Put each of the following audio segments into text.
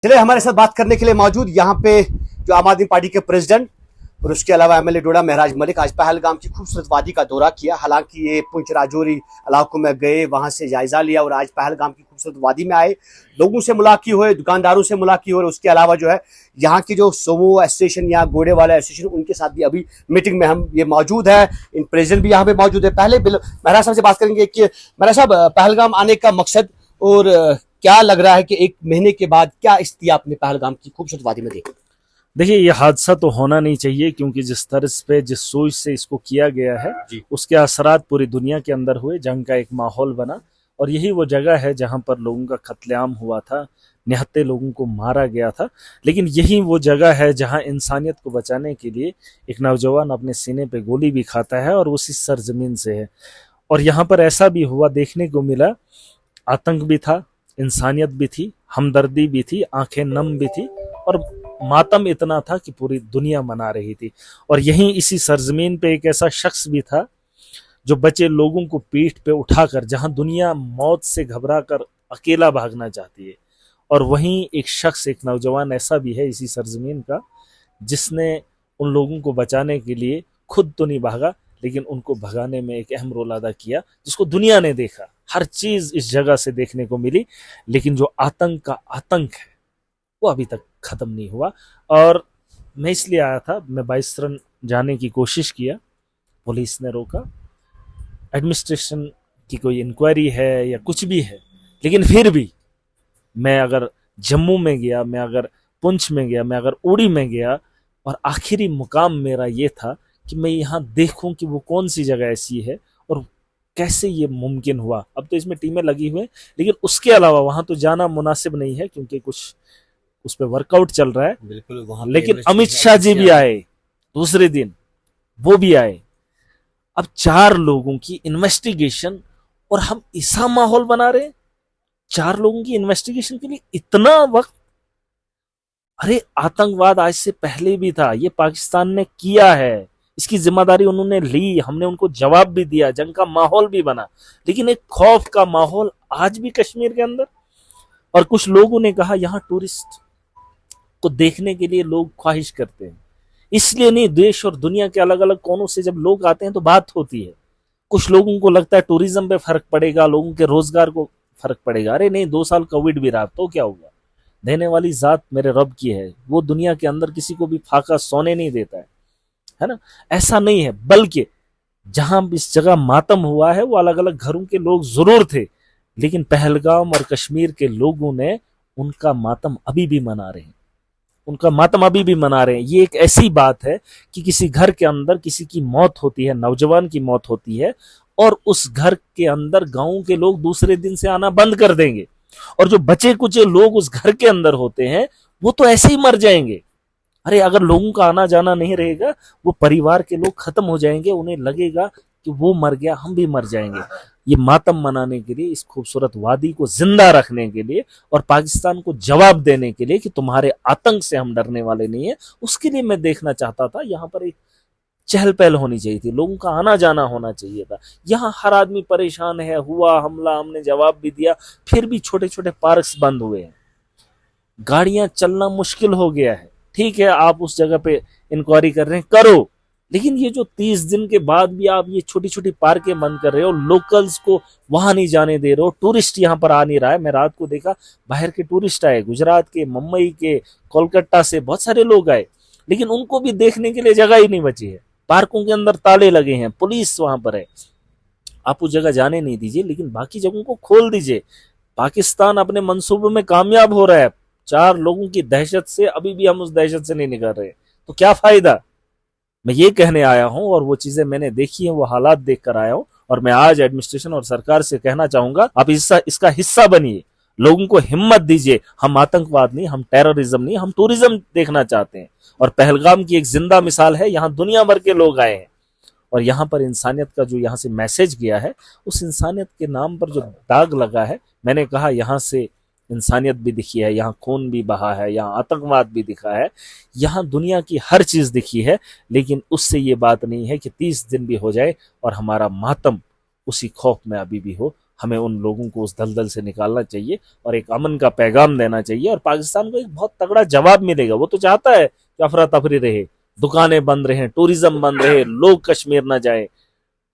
चलिए हमारे साथ बात करने के लिए मौजूद यहाँ पे जो आम आदमी पार्टी के प्रेसिडेंट और उसके अलावा एमएलए डोडा महराज मलिक आज पहलगाम की खूबसूरत वादी का दौरा किया। हालांकि ये पुंछ राजौरी इलाकों में गए, वहां से जायजा लिया और आज पहलगाम की खूबसूरत वादी में आए, लोगों से मुलाकात हुए, दुकानदारों से मुलाकात हुई और उसके अलावा जो है यहाँ की जो सोमो एसोसिएशन या घोड़े वाला एसोसिएशन उनके साथ भी अभी मीटिंग में हम ये मौजूद है। इन प्रेसिडेंट भी यहाँ पे मौजूद है। पहले महराज साहब से बात करेंगे कि महराज साहब पहलगाम आने का मकसद और क्या लग रहा है कि एक महीने के बाद क्या स्थिति आपने पहलगाम की खूबसूरत वादी में देखी? देखिए, ये हादसा तो होना नहीं चाहिए क्योंकि जिस तर्ज पे जिस सोच से इसको किया गया है उसके असरात पूरी दुनिया के अंदर हुए, जंग का एक माहौल बना और यही वो जगह है जहां पर लोगों का कत्लेआम हुआ था, निहत्ते लोगों को मारा गया था। लेकिन यही वो जगह है जहां इंसानियत को बचाने के लिए एक नौजवान अपने सीने पे गोली भी खाता है और उसी सरजमीन से है। और यहाँ पर ऐसा भी हुआ, देखने को मिला, आतंक भी था, इंसानियत भी थी, हमदर्दी भी थी, आंखें नम भी थी और मातम इतना था कि पूरी दुनिया मना रही थी। और यहीं इसी सरजमीन पे एक ऐसा शख्स भी था जो बचे लोगों को पीठ पे उठाकर, जहां दुनिया मौत से घबरा कर अकेला भागना चाहती है, और वहीं एक शख्स, एक नौजवान ऐसा भी है इसी सरजमीन का जिसने उन लोगों को बचाने के लिए खुद तो नहीं भागा लेकिन उनको भगाने में एक अहम रोल अदा किया, जिसको दुनिया ने देखा। हर चीज इस जगह से देखने को मिली, लेकिन जो आतंक का आतंक है वो अभी तक खत्म नहीं हुआ। और मैं इसलिए आया था, मैं 22 रन जाने की कोशिश किया, पुलिस ने रोका, एडमिनिस्ट्रेशन की कोई इंक्वायरी है या कुछ भी है, लेकिन फिर भी मैं अगर जम्मू में गया, मैं अगर पुंछ में गया, मैं अगर उड़ी में गया, और आखिरी मुकाम मेरा ये था कि मैं यहाँ देखूं कि वो कौन सी जगह ऐसी है और कैसे ये मुमकिन हुआ। अब तो इसमें टीमें लगी हुई हैं, लेकिन उसके अलावा वहां तो जाना मुनासिब नहीं है क्योंकि कुछ उस पर वर्कआउट चल रहा है। बिल्कुल, वहां लेकिन अमित शाह जी भी आए दूसरे दिन, वो भी आए। अब 4 लोगों की इन्वेस्टिगेशन और हम ऐसा माहौल बना रहे हैं, 4 लोगों की इन्वेस्टिगेशन के लिए इतना वक्त। अरे आतंकवाद आज से पहले भी था, ये पाकिस्तान ने किया है, इसकी जिम्मेदारी उन्होंने ली, हमने उनको जवाब भी दिया, जंग का माहौल भी बना, लेकिन एक खौफ का माहौल आज भी कश्मीर के अंदर। और कुछ लोगों ने कहा यहाँ टूरिस्ट को देखने के लिए लोग ख्वाहिश करते हैं, इसलिए नहीं, देश और दुनिया के अलग अलग कोनों से जब लोग आते हैं तो बात होती है। कुछ लोगों को लगता है टूरिज्म पे फर्क पड़ेगा, लोगों के रोजगार को फर्क पड़ेगा। अरे नहीं, 2 साल कोविड भी रहा तो क्या हुआ, देने वाली जात मेरे रब की है, वो दुनिया के अंदर किसी को भी फाका सोने नहीं देता है ना। ऐसा नहीं है, बल्कि जहां इस जगह मातम हुआ है वो अलग अलग घरों के लोग जरूर थे, लेकिन पहलगाम और कश्मीर के लोगों ने उनका मातम अभी भी मना रहे हैं, उनका मातम अभी भी मना रहे हैं। ये एक ऐसी बात है कि किसी घर के अंदर किसी की मौत होती है, नौजवान की मौत होती है, और उस घर के अंदर गांव के लोग दूसरे दिन से आना बंद कर देंगे, और जो बचे कुछ लोग उस घर के अंदर होते हैं वो तो ऐसे ही मर जाएंगे। अरे अगर लोगों का आना जाना नहीं रहेगा, वो परिवार के लोग खत्म हो जाएंगे, उन्हें लगेगा कि वो मर गया, हम भी मर जाएंगे। ये मातम मनाने के लिए, इस खूबसूरत वादी को जिंदा रखने के लिए और पाकिस्तान को जवाब देने के लिए कि तुम्हारे आतंक से हम डरने वाले नहीं है, उसके लिए मैं देखना चाहता था। यहाँ पर एक चहल पहल होनी चाहिए थी, लोगों का आना जाना होना चाहिए था। यहाँ हर आदमी परेशान है, हुआ हमला, हमने जवाब भी दिया, फिर भी छोटे छोटे पार्क्स बंद हुए हैं, गाड़ियां चलना मुश्किल हो गया है। ठीक है, आप उस जगह पे इंक्वायरी कर रहे हैं, करो, लेकिन ये जो 30 दिन के बाद भी आप ये छोटी छोटी पार्कें बंद कर रहे हो, लोकल्स को वहां नहीं जाने दे रहे हो, टूरिस्ट यहाँ पर आ नहीं रहा है। मैं रात को देखा, बाहर के टूरिस्ट आए, गुजरात के, मुंबई के, कोलकाता से बहुत सारे लोग आए, लेकिन उनको भी देखने के लिए जगह ही नहीं बची है। पार्कों के अंदर ताले लगे हैं, पुलिस वहां पर है, आप उस जगह जाने नहीं दीजिए, लेकिन बाकी जगहों को खोल दीजिए। पाकिस्तान अपने मंसूबों में कामयाब हो रहा है। 4 लोगों की दहशत से अभी भी हम उस दहशत से नहीं निकल रहे, तो क्या फायदा। मैं ये कहने आया हूं, और वो चीजें मैंने देखी हैं, वो हालात देख कर आया हूं, और मैं आज एडमिनिस्ट्रेशन और सरकार से कहना चाहूंगा, आप इसका हिस्सा बनिए, लोगों को हिम्मत दीजिए। हम आतंकवाद नहीं, हम टेररिज्म नहीं, हम टूरिज्म देखना चाहते हैं। और पहलगाम की एक जिंदा मिसाल है, यहाँ दुनिया भर के लोग आए हैं, और यहाँ पर इंसानियत का जो यहाँ से मैसेज गया है, उस इंसानियत के नाम पर जो दाग लगा है, मैंने कहा यहाँ से इंसानियत भी दिखी है, यहाँ खून भी बहा है, यहाँ आतंकवाद भी दिखा है, यहाँ दुनिया की हर चीज दिखी है, लेकिन उससे ये बात नहीं है कि 30 दिन भी हो जाए और हमारा मातम उसी खौफ में अभी भी हो। हमें उन लोगों को उस दलदल से निकालना चाहिए और एक अमन का पैगाम देना चाहिए और पाकिस्तान को एक बहुत तगड़ा जवाब मिलेगा। वो तो चाहता है कि अफरा तफरी रहे, दुकानें बंद रहे, टूरिज्म बंद रहे, लोग कश्मीर ना जाए,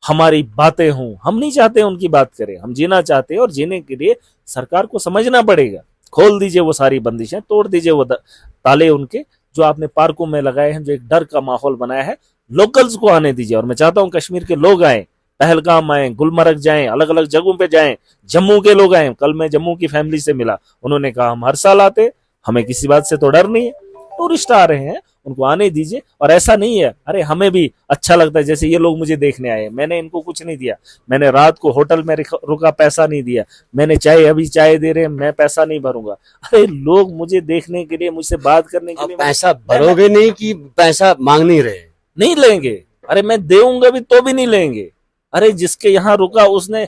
हमारी बातें हों। हम नहीं चाहते उनकी बात करें, हम जीना चाहते हैं और जीने के लिए सरकार को समझना पड़ेगा। खोल दीजिए वो सारी बंदिशें, तोड़ दीजिए वो ताले उनके जो आपने पार्कों में लगाए हैं, जो एक डर का माहौल बनाया है। लोकल्स को आने दीजिए और मैं चाहता हूं कश्मीर के लोग आए, पहलगाम आए, गुलमर्ग जाएं, अलग अलग जगहों पे जाएं, जम्मू के लोग आए। कल मैं जम्मू की फैमिली से मिला, उन्होंने कहा हम हर साल आते, हमें किसी बात से तो डर नहीं है। टूरिस्ट आ रहे हैं, उनको आने दीजिए। और ऐसा नहीं है, अरे हमें भी अच्छा लगता है, जैसे ये लोग मुझे देखने आए, मैंने इनको कुछ नहीं दिया, मैंने रात को होटल में रुका, पैसा नहीं दिया, मैंने चाय अभी चाय दे रहे, मैं पैसा नहीं भरूंगा। अरे लोग मुझे देखने के लिए, मुझसे बात करने के लिए पैसा भरोगे नहीं कि पैसा मांग नहीं रहे? नहीं लेंगे। अरे मैं देऊंगा भी तो भी नहीं लेंगे। अरे जिसके यहाँ रुका उसने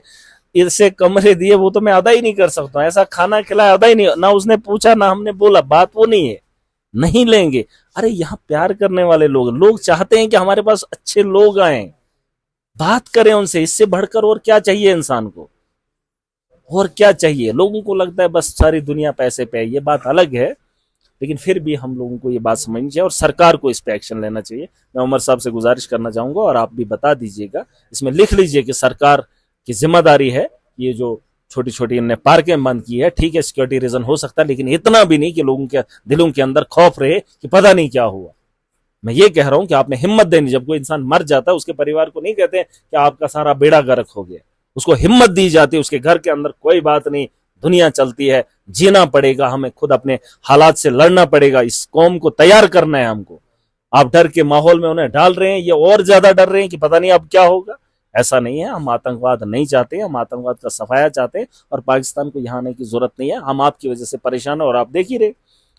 इससे कमरे दिए, वो तो मैं अदा ही नहीं कर सकता। ऐसा खाना खिलाया, अदा ही नहीं, ना उसने पूछा ना हमने बोला, बात वो नहीं है, नहीं लेंगे। अरे यहाँ प्यार करने वाले लोग चाहते हैं कि हमारे पास अच्छे लोग आए, बात करें उनसे। इससे बढ़कर और क्या चाहिए इंसान को, और क्या चाहिए? लोगों को लगता है बस सारी दुनिया पैसे पे है, ये बात अलग है, लेकिन फिर भी हम लोगों को ये बात समझनी चाहिए और सरकार को इस पे एक्शन लेना चाहिए। मैं उमर साहब से गुजारिश करना चाहूंगा और आप भी बता दीजिएगा, इसमें लिख लीजिए कि सरकार की जिम्मेदारी है। ये जो छोटी छोटी इनने पार्कें बंद की है, ठीक है सिक्योरिटी रीजन हो सकता है, लेकिन इतना भी नहीं कि लोगों के दिलों के अंदर खौफ रहे कि पता नहीं क्या हुआ। मैं ये कह रहा हूं कि आपने हिम्मत देनी। जब कोई इंसान मर जाता है, उसके परिवार को नहीं कहते कि आपका सारा बेड़ा गर्क हो गया, उसको हिम्मत दी जाती है। उसके घर के अंदर कोई बात नहीं, दुनिया चलती है, जीना पड़ेगा, हमें खुद अपने हालात से लड़ना पड़ेगा, इस कौम को तैयार करना है हमको। आप डर के माहौल में उन्हें डाल रहे हैं, ये और ज्यादा डर रहे हैं कि पता नहीं अब क्या होगा। ऐसा नहीं है, हम आतंकवाद नहीं चाहते, हम आतंकवाद का सफाया चाहते हैं और पाकिस्तान को यहाँ आने की जरूरत नहीं है। हम आपकी वजह से परेशान है और आप देख ही रहे,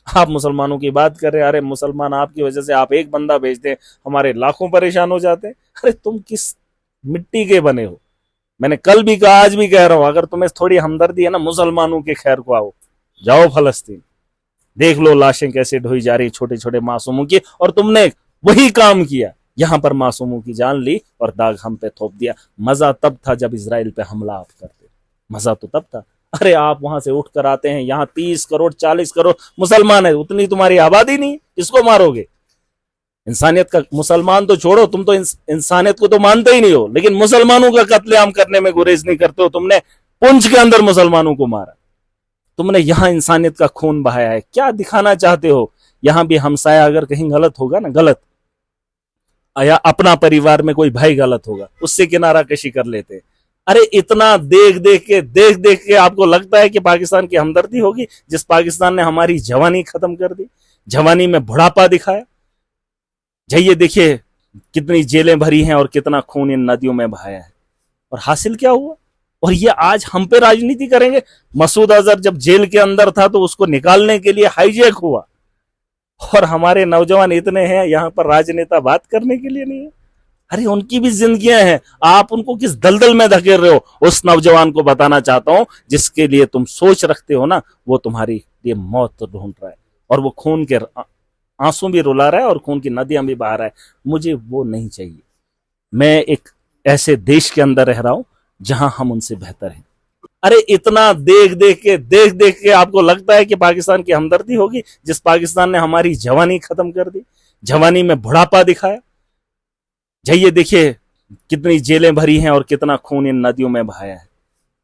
आप मुसलमानों की बात कर रहे हैं। अरे मुसलमान आपकी वजह से, आप एक बंदा भेजते हैं, हमारे लाखों परेशान हो जाते हैं। अरे तुम किस मिट्टी के बने हो? मैंने कल भी कहा, आज भी कह रहा हूं, अगर तुम्हें थोड़ी हमदर्दी है ना, मुसलमानों के खैर को आओ, जाओ फलस्तीन, देख लो लाशें कैसे ढोई जा रही छोटे छोटे मासूमों की, और तुमने वही काम किया, यहां पर मासूमों की जान ली और दाग हम पे थोप दिया। मजा तब था जब इजराइल पे हमला आप करते, मजा तो तब था। अरे आप वहां से उठकर आते हैं, यहाँ 30 करोड़ 40 करोड़ मुसलमान है, उतनी तुम्हारी आबादी नहीं, किसको मारोगे? इंसानियत का, मुसलमान तो छोड़ो, तुम तो इंसानियत को तो मानते ही नहीं हो, लेकिन मुसलमानों का कत्लेआम करने में गुरेज नहीं करते हो। तुमने पुंछ के अंदर मुसलमानों को मारा, तुमने यहां इंसानियत का खून बहाया है। क्या दिखाना चाहते हो? यहां भी हमसाया अगर कहीं गलत होगा ना, गलत, या अपना परिवार में कोई भाई गलत होगा, उससे किनारा कशी कर लेते। अरे इतना देख देख के आपको लगता है कि पाकिस्तान की हमदर्दी होगी, जिस पाकिस्तान ने हमारी जवानी खत्म कर दी, जवानी में बुढ़ापा दिखाया। जाइए देखिए कितनी जेलें भरी हैं और कितना खून इन नदियों में बहाया है, और हासिल क्या हुआ? और ये आज हम पे राजनीति करेंगे। मसूद अजहर जब जेल के अंदर था तो उसको निकालने के लिए हाईजैक हुआ, और हमारे नौजवान इतने हैं यहां पर राजनेता बात करने के लिए नहीं है। अरे उनकी भी जिंदगियां हैं, आप उनको किस दलदल में धकेल रहे हो? उस नौजवान को बताना चाहता हूं, जिसके लिए तुम सोच रखते हो ना, वो तुम्हारी लिए मौत तो ढूंढ रहा है, और वो खून के आंसू भी रुला रहा है और खून की नदियां भी बहा रहा है। मुझे वो नहीं चाहिए। मैं एक ऐसे देश के अंदर रह रहा हूं जहां हम उनसे बेहतर हैं। अरे इतना देख के आपको लगता है कि पाकिस्तान की हमदर्दी होगी, जिस पाकिस्तान ने हमारी जवानी खत्म कर दी, जवानी में बुढ़ापा दिखाया। जाइए देखिए कितनी जेलें भरी हैं और कितना खून इन नदियों में बहाया है,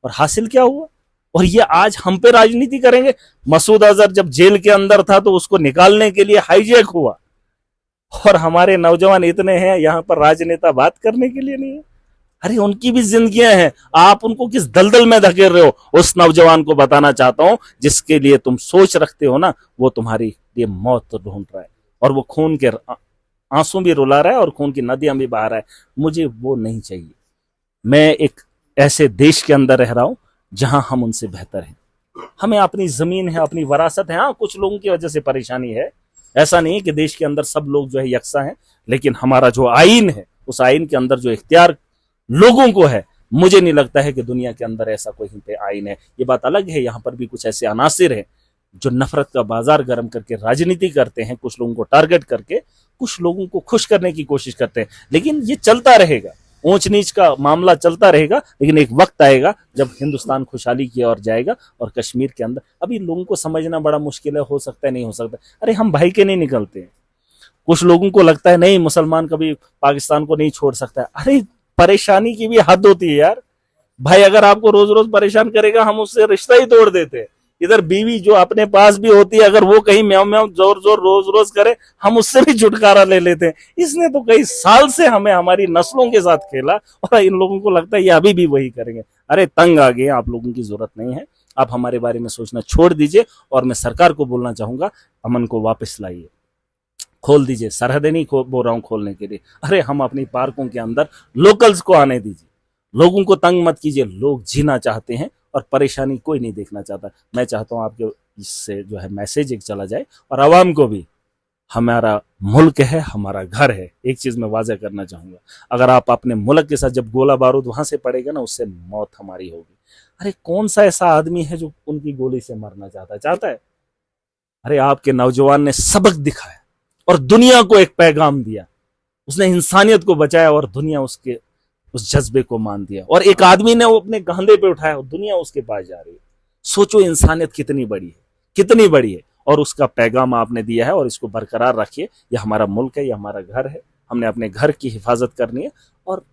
और हासिल क्या हुआ? और ये आज हम पे राजनीति करेंगे। मसूद अजहर जब जेल के अंदर था तो उसको निकालने के लिए हाईजैक हुआ, और हमारे नौजवान इतने हैं यहां पर राजनेता बात करने के लिए नहीं है। अरे उनकी भी जिंदगियां हैं, आप उनको किस दलदल में धकेल रहे हो? उस नौजवान को बताना चाहता हूं, जिसके लिए तुम सोच रखते हो ना, वो तुम्हारी लिए मौत तो ढूंढ रहा है, और वो खून के आंसू भी रुला रहा है और खून की नदियां भी बहा रहा है। मुझे वो नहीं चाहिए। मैं एक ऐसे देश के अंदर रह रहा हूं जहां हम उनसे बेहतर हैं। हमें अपनी जमीन है, अपनी वरासत है। हाँ, कुछ लोगों की वजह से परेशानी है, ऐसा नहीं है कि देश के अंदर सब लोग जो है यकसा हैं, लेकिन हमारा जो आईन है, उस आईन के अंदर जो इख्तियार लोगों को है, मुझे नहीं लगता है कि दुनिया के अंदर ऐसा कोई पे आईन है। ये बात अलग है, यहाँ पर भी कुछ ऐसे अनासिर हैं जो नफरत का बाजार गर्म करके राजनीति करते हैं, कुछ लोगों को टारगेट करके कुछ लोगों को खुश करने की कोशिश करते हैं, लेकिन ये चलता रहेगा। ऊंच नीच का मामला चलता रहेगा, लेकिन एक वक्त आएगा जब हिंदुस्तान खुशहाली की ओर जाएगा। और कश्मीर के अंदर अभी लोगों को समझना बड़ा मुश्किल है, हो सकता है नहीं हो सकता। अरे हम भाई के नहीं निकलते हैं। कुछ लोगों को लगता है नहीं मुसलमान कभी पाकिस्तान को नहीं छोड़ सकता है। अरे परेशानी की भी हद होती है यार। भाई अगर आपको रोज रोज परेशान करेगा, हम उससे रिश्ता ही तोड़ देते हैं। इधर बीवी जो अपने पास भी होती है, अगर वो कहीं म्याऊं म्याऊं जोर जोर रोज रोज करे, हम उससे भी छुटकारा ले लेते हैं। इसने तो कई साल से हमें हमारी नस्लों के साथ खेला, और इन लोगों को लगता है ये अभी भी वही करेंगे। अरे तंग आ गए, आप लोगों की जरूरत नहीं है। आप हमारे बारे में सोचना छोड़ दीजिए। और मैं सरकार को बोलना चाहूंगा, अमन को वापस लाइए, खोल दीजिए। सरहदें नहीं बोल रहा हूं खोलने के लिए। अरे हम अपनी पार्कों के अंदर लोकल्स को आने दीजिए, लोगों को तंग मत कीजिए। लोग जीना चाहते हैं और परेशानी कोई नहीं देखना चाहता। मैं चाहता हूं आपके इससे जो है मैसेज एक चला जाए, और आवाम को भी, हमारा मुल्क है, हमारा घर है। एक चीज मैं वाज़ेह करना चाहूंगा, अगर आप अपने मुल्क के साथ जब गोला बारूद वहां से पड़ेगा ना, उससे मौत हमारी होगी। अरे कौन सा ऐसा आदमी है जो उनकी गोली से मरना चाहता है? अरे आपके नौजवान ने सबक दिखाया और दुनिया को एक पैगाम दिया। उसने इंसानियत को बचाया और दुनिया उसके उस जज्बे को मान दिया। और एक आदमी ने वो अपने कंधे पे उठाया और दुनिया उसके पास जा रही है। सोचो इंसानियत कितनी बड़ी है, कितनी बड़ी है। और उसका पैगाम आपने दिया है, और इसको बरकरार रखिए। यह हमारा मुल्क है, यह हमारा घर है। हमने अपने घर की हिफाजत करनी है। और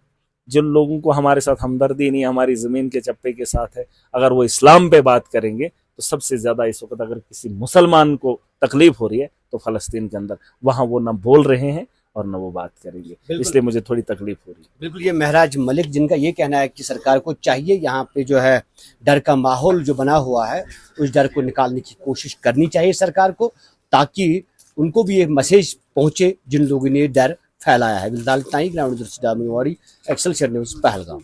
जिन लोगों को हमारे साथ हमदर्दी नहीं, हमारी जमीन के चप्पे के साथ है, अगर वो इस्लाम पे बात करेंगे तो सबसे ज्यादा इस वक्त अगर किसी मुसलमान को तकलीफ हो रही है तो फलस्तीन के अंदर, वहां वो न बोल रहे हैं और न वो बात करेंगे। इसलिए मुझे थोड़ी तकलीफ हो रही है। बिल्कुल, ये महराज मलिक जिनका ये कहना है कि सरकार को चाहिए यहाँ पे जो है डर का माहौल जो बना हुआ है, उस डर को निकालने की कोशिश करनी चाहिए सरकार को, ताकि उनको भी ये मैसेज पहुंचे जिन लोगों ने डर फैलाया है। बिल्कुल, ग्राउंड एक्सेलसियर न्यूज़, पहलगाम।